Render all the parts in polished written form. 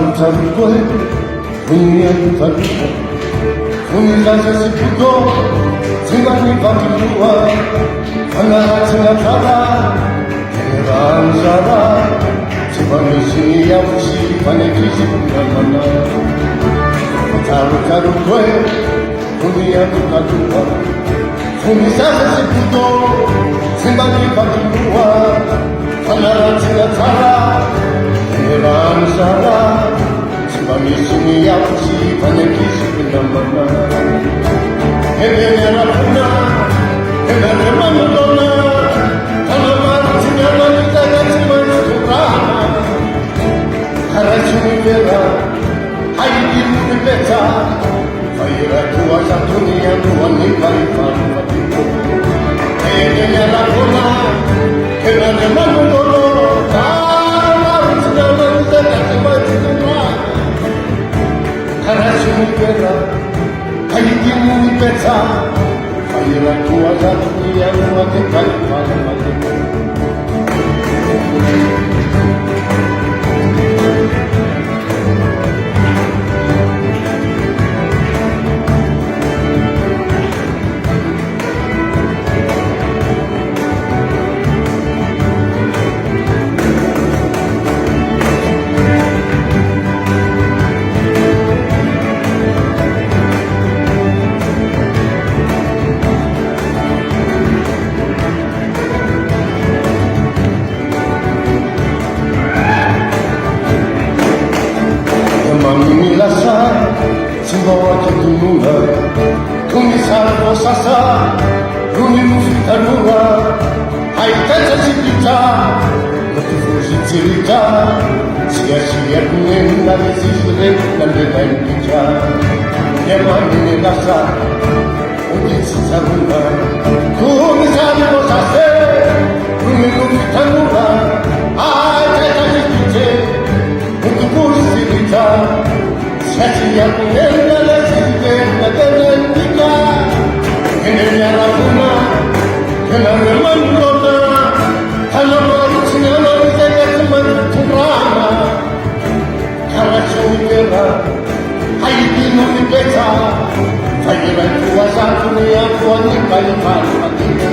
Tarutarukwe, Kunyarutarukwe, Kunyarutarukwe, Tingani Bakilua, Anaratinatara, Teranjara, Tibanishi Yavushi, Panekishi Kunamana, Tarutarukwe, Kunyarutarukwe, Kunyarutarukwe, Tingani Bakilua, Anaratinatara, Teranjara, Tibanishi Yavushi, Panekishi Kunamana, Hebenera Puna, Hebenera Madonna, Talamara Tinamani Tagatimani Kurana, Karachuni Vera, Haidi Mubeta, Fire to Azatuni and Wani Parifan Patiko, Hebenera Puna, Hebenera Madonna, Talamara Tinamani Tagatimani Kurana, Karachuni Vera, Haidi Mubeta, Fire to Azatuni and Wani Parifan Patiko. Milasa, Simbawa Kitunula, Kumisara Posasa, Rumi Mufitanura, Haitata Sipita, Natufuji Tirita, Sia Kunenda, Sisre, Nandita, Yamani Milasa, Uditsarula, Kumisara Posasa, Rumi Mufitanura, Haitata Sipita, Natufuji Tirita, Sasia Kunenda, Sisre, Nandita, Kenenya Puna, Kenanya Mandona, Talamari Tinamani Tagatimani Kurana, Karachuni Vera, Haidi Mubeta, Fire to Azatuni and Wani Parifan Patiko,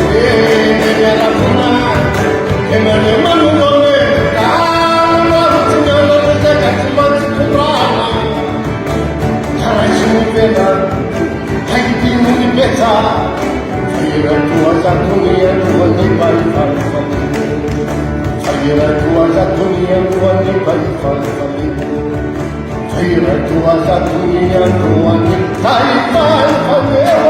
Kenenya Puna, Kenanya Mandona, Talamari Tinamani Tagatimani Kurana, Karachuni Vera, Haidi Mubeta, Fire to Azatuni and Wani Parifan Patiko, Fire to Azatuni and Wani Parifan Patiko, Fire to Azatuni and Wani Parifan Patiko.